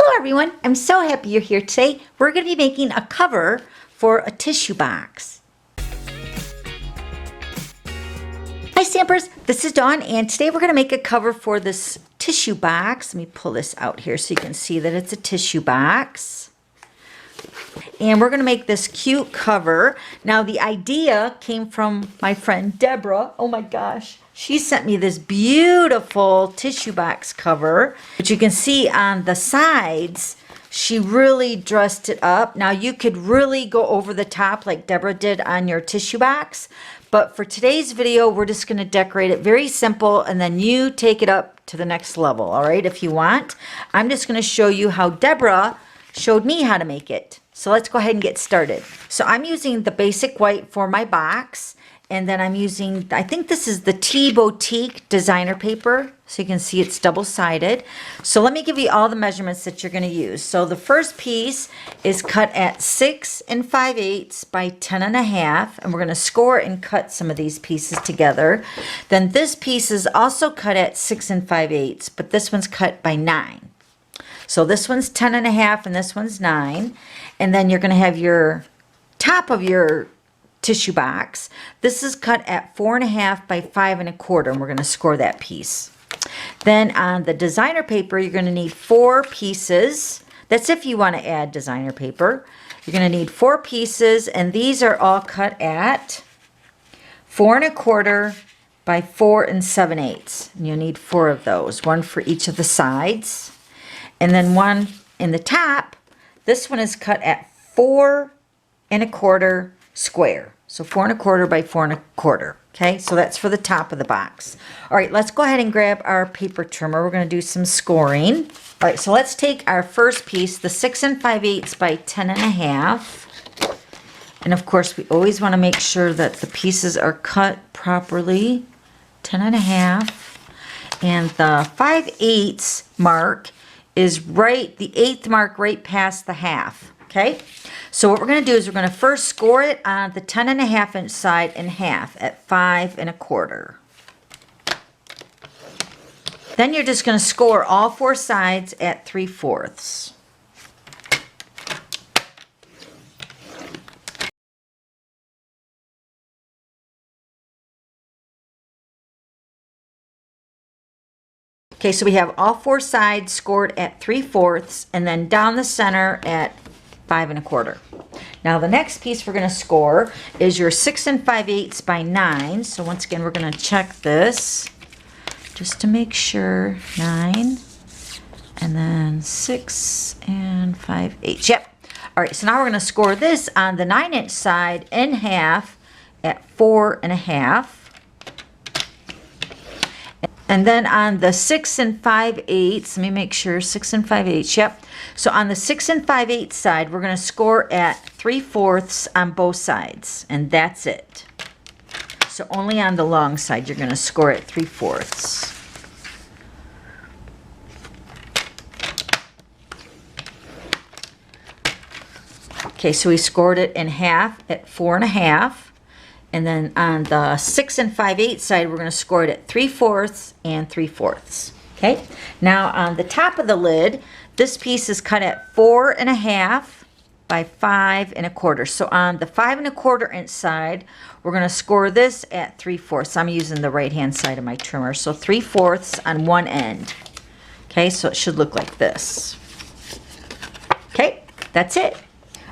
Hello everyone, I'm so happy you're here today. We're going to be making a cover for a tissue box. Hi Stampers, this is Dawn and today we're going to make a cover for this tissue box. Let me pull this out here so you can see that it's a tissue box. And we're going to make this cute cover. Now the idea came from my friend Deborah. Oh my gosh. She sent me this beautiful tissue box cover. But you can see on the sides, she really dressed it up. Now you could really go over the top like Deborah did on your tissue box. But for today's video, we're just going to decorate it very simple and then you take it up to the next level, all right, if you want. I'm just going to show you how Deborah showed me how to make it. So let's go ahead and get started. So I'm using the basic white for my box. And then I'm using, I think this is the Tea Boutique designer paper. So you can see it's double-sided. So let me give you all the measurements that you're going to use. So the first piece is cut at 6 5/8 by 10 1/2. And we're going to score and cut some of these pieces together. Then this piece is also cut at 6 5/8, but this one's cut by 9. So this one's 10 1/2 and this one's 9. And then you're going to have your top of your tissue box. This is cut at 4 1/2 by 5 1/4, and we're going to score that piece. Then on the designer paper, you're going to need 4 pieces. That's if you want to add designer paper. You're going to need 4 pieces, and these are all cut at 4 1/4 by 4 7/8. And you'll need 4 of those, one for each of the sides. And then one in the top. This one is cut at 4 1/4 square. So 4 1/4 by 4 1/4. Okay, so that's for the top of the box. All right, let's go ahead and grab our paper trimmer. We're going to do some scoring. All right, so let's take our first piece, the 6 5/8 by 10 1/2. And of course, we always want to make sure that the pieces are cut properly. 10 1/2. And the 5/8 mark is right, the 8th mark right past the half. Okay, so what we're going to do is we're going to first score it on the 10 1/2 inch side in half at 5 1/4. Then you're just going to score all 4 sides at 3/4. Okay, so we have all 4 sides scored at 3/4 and then down the center at 5 1/4. Now the next piece we're going to score is your 6 5/8 by 9. So once again, we're going to check this just to make sure. 9 and then 6 5/8. Yep. All right, so now we're going to score this on the 9 inch side in half at 4 1/2. And then on the 6 5/8, let me make sure, 6 5/8, yep. So on the 6 5/8 side, we're going to score at 3/4 on both sides, and that's it. So only on the long side, you're going to score at 3/4. Okay, so we scored it in half at 4 1/2. And then on the 6 5/8 side, we're going to score it at 3/4 and 3/4. Okay. Now on the top of the lid, this piece is cut at 4 1/2 by 5 1/4. So on the 5 1/4 inch side, we're going to score this at 3/4. I'm using the right hand side of my trimmer. So 3/4 on one end. Okay, so it should look like this. Okay, that's it.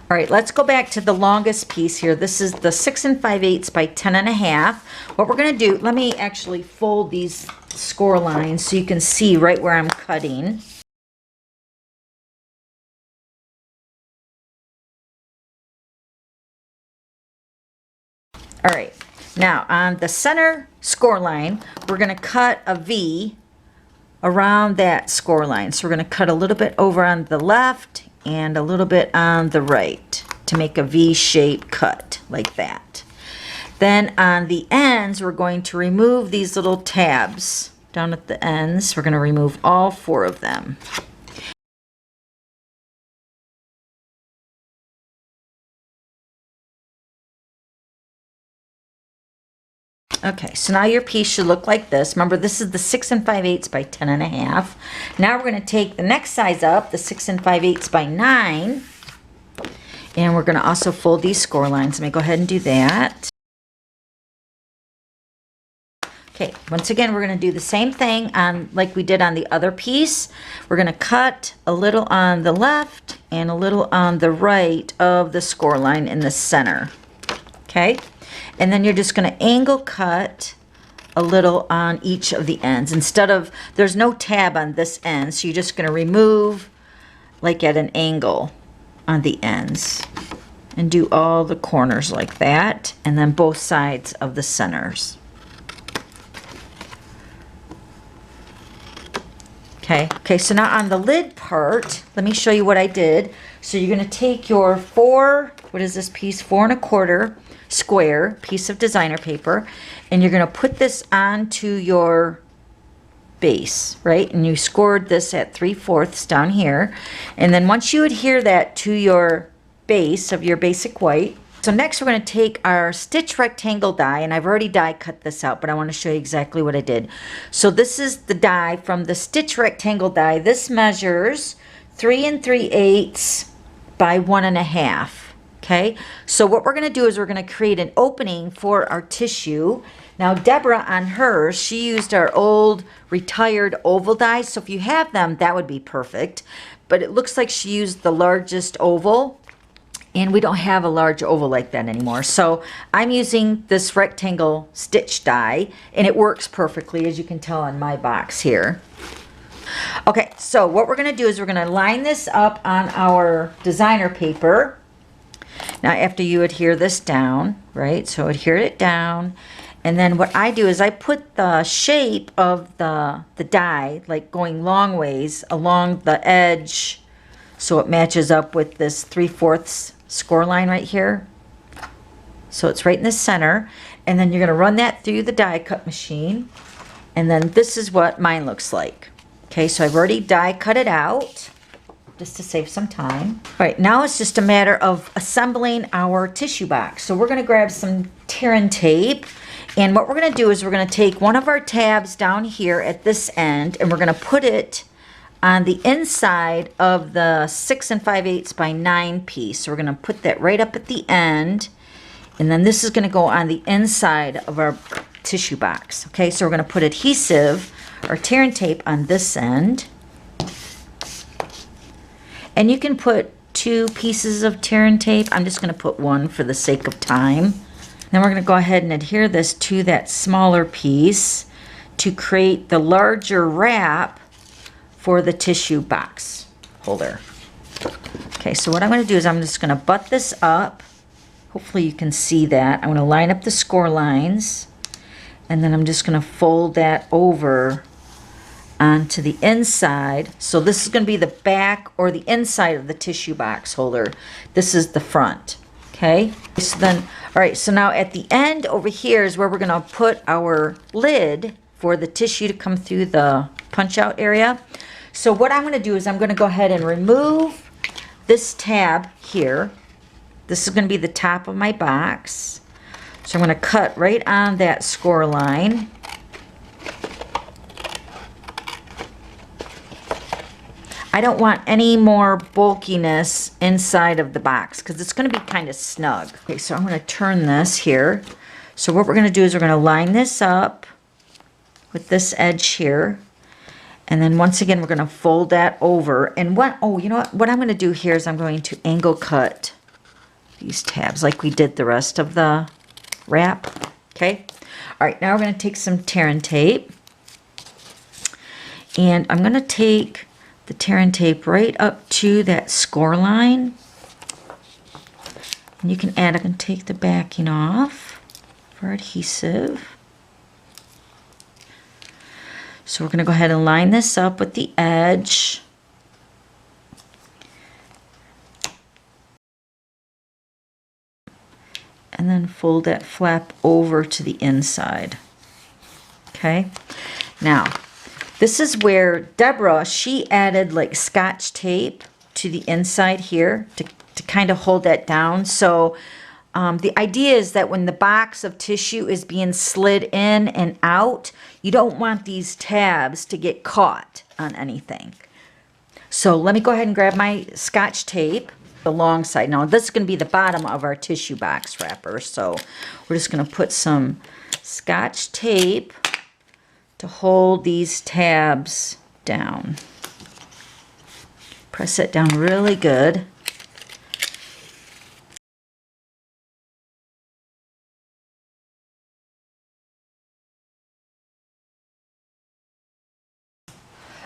All right, let's go back to the longest piece here. This is the 6 5/8 by 10 1/2. What we're going to do, let me actually fold these score lines so you can see right where I'm cutting. All right, now on the center score line, we're going to cut a V around that score line. So we're going to cut a little bit over on the left and a little bit on the right to make a V-shaped cut like that. Then on the ends, we're going to remove these little tabs down at the ends. We're going to remove all 4 of them. Okay, so now your piece should look like this. Remember, this is the 6 5/8 by 10.5. Now we're going to take the next size up, the 6 5/8 by 9, and we're going to also fold these score lines. Let me go ahead and do that. Okay, once again, we're going to do the same thing on like we did on the other piece. We're going to cut a little on the left and a little on the right of the score line in the center. Okay, and then you're just going to angle cut a little on each of the ends. Instead of, there's no tab on this end, so you're just going to remove like at an angle on the ends and do all the corners like that, and then both sides of the centers. Okay, so now on the lid part, let me show you what I did. So you're going to take your 4, what is this piece, 4 1/4 square piece of designer paper, and you're going to put this onto your base, right? And you scored this at 3/4 down here. And then once you adhere that to your base of your basic white, so next we're going to take our stitch rectangle die, and I've already die cut this out, but I want to show you exactly what I did. So this is the die from the stitch rectangle die. This measures 3 3/8 by 1 1/2. Okay, so what we're going to do is we're going to create an opening for our tissue. Now Deborah, on hers, she used our old retired oval dies, so if you have them, that would be perfect. But it looks like she used the largest oval, and we don't have a large oval like that anymore. So I'm using this rectangle stitch die, and it works perfectly, as you can tell on my box here. Okay, so what we're going to do is we're going to line this up on our designer paper. Now after you adhere this down, right, so adhere it down, and then what I do is I put the shape of the die, like going long ways along the edge, so it matches up with this 3/4 score line right here. So it's right in the center, and then you're going to run that through the die cut machine, and then this is what mine looks like. Okay, so I've already die cut it out just to save some time. All right, now it's just a matter of assembling our tissue box. So we're going to grab some tear and tape, and what we're going to do is we're going to take one of our tabs down here at this end, and we're going to put it on the inside of the 6 5/8 by 9 piece. So we're going to put that right up at the end, and then this is going to go on the inside of our tissue box. Okay, so we're going to put adhesive or tear and tape on this end, and you can put 2 pieces of tear and tape. I'm just going to put 1 for the sake of time. Then we're going to go ahead and adhere this to that smaller piece to create the larger wrap for the tissue box holder. Okay, so what I'm going to do is I'm just going to butt this up. Hopefully you can see that. I'm going to line up the score lines, and then I'm just going to fold that over onto the inside. So this is going to be the back or the inside of the tissue box holder. This is the front. Okay, so then, all right, so now at the end over here is where we're going to put our lid for the tissue to come through the punch out area. So what I'm going to do is I'm going to go ahead and remove this tab here. This is going to be the top of my box. So I'm going to cut right on that score line. I don't want any more bulkiness inside of the box because it's going to be kind of snug. Okay, so I'm going to turn this here. So what we're going to do is we're going to line this up with this edge here. And then once again, we're going to fold that over. And you know what I'm going to do here is I'm going to angle cut these tabs like we did the rest of the wrap. Okay. All right, now we're going to take some tear and tape. And I'm going to take the tear and tape right up to that score line. And you can add, I can take the backing off for adhesive. So we're going to go ahead and line this up with the edge. And then fold that flap over to the inside. Okay. Now, this is where Deborah, she added like Scotch tape to the inside here to kind of hold that down. So The idea is that when the box of tissue is being slid in and out, you don't want these tabs to get caught on anything. So let me go ahead and grab my Scotch tape, the long side. Now this is going to be the bottom of our tissue box wrapper. So we're just going to put some Scotch tape to hold these tabs down. Press it down really good.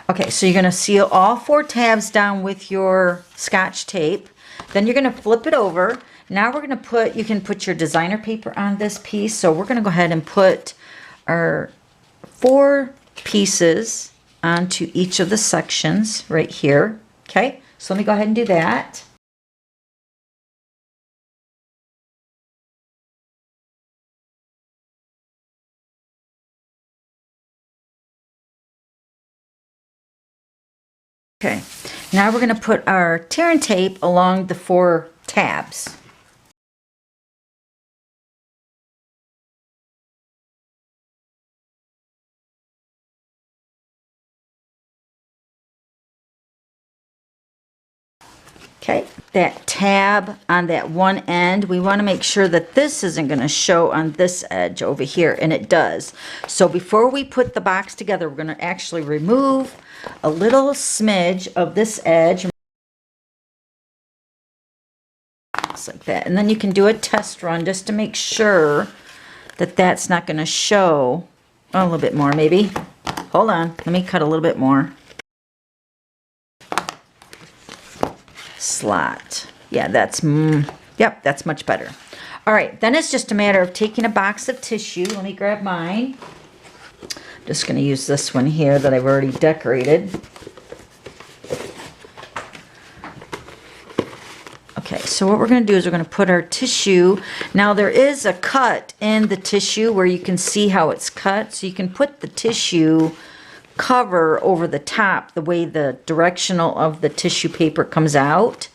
Okay, so you're going to seal all 4 tabs down with your Scotch tape. Then you're going to flip it over. Now we're going to put, you can put your designer paper on this piece. So we're going to go ahead and put our 4 pieces onto each of the sections right here. Okay, so let me go ahead and do that. Okay, now we're going to put our tear and tape along the 4 tabs. Okay, that tab on that one end, we want to make sure that this isn't going to show on this edge over here, and it does. So before we put the box together, we're going to actually remove a little smidge of this edge. Just like that. And then you can do a test run just to make sure that that's not going to show. Oh, a little bit more maybe. Hold on, let me cut a little bit more. Slot. Yeah, that's, yep, that's much better. All right, then it's just a matter of taking a box of tissue. Let me grab mine. I'm just going to use this one here that I've already decorated. Okay, so what we're going to do is we're going to put our tissue. Now there is a cut in the tissue where you can see how it's cut. So you can put the tissue cover over the top the way the directional of the tissue paper comes out.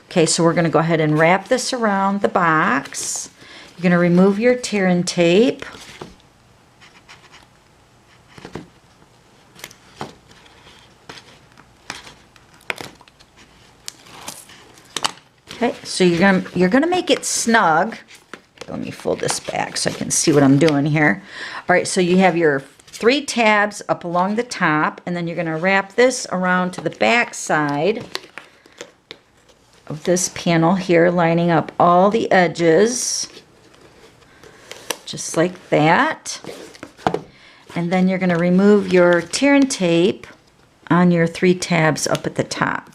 Okay, so we're going to go ahead and wrap this around the box. You're going to remove your tear and tape. Okay, so you're gonna make it snug. Let me fold this back so I can see what I'm doing here. All right, so you have your 3 tabs up along the top, and then you're gonna wrap this around to the back side of this panel here, lining up all the edges, just like that. And then you're gonna remove your tear and tape on your 3 tabs up at the top.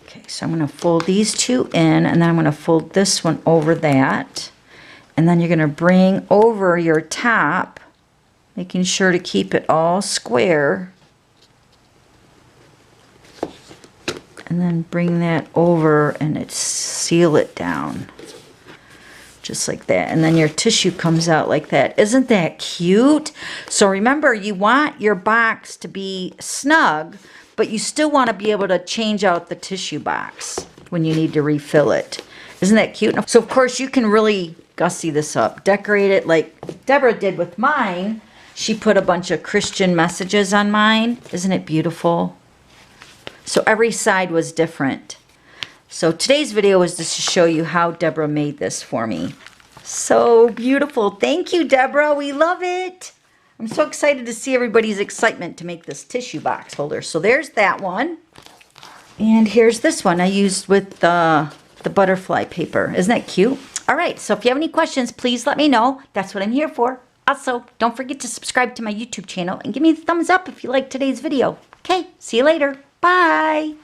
Okay, so I'm going to fold these 2 in, and then I'm going to fold this one over that. And then you're going to bring over your top, making sure to keep it all square. And then bring that over and seal it down. Just like that. And then your tissue comes out like that. Isn't that cute? So remember, you want your box to be snug, but you still want to be able to change out the tissue box when you need to refill it. Isn't that cute? So of course you can really gussy this up, decorate it like Deborah did with mine. She put a bunch of Christian messages on mine. Isn't it beautiful? So every side was different. So today's video was just to show you how Deborah made this for me. So beautiful. Thank you, Deborah. We love it. I'm so excited to see everybody's excitement to make this tissue box holder. So there's that one. And here's this one I used with the butterfly paper. Isn't that cute? All right, so if you have any questions, please let me know. That's what I'm here for. Also, don't forget to subscribe to my YouTube channel and give me a thumbs up if you liked today's video. Okay, see you later. Bye.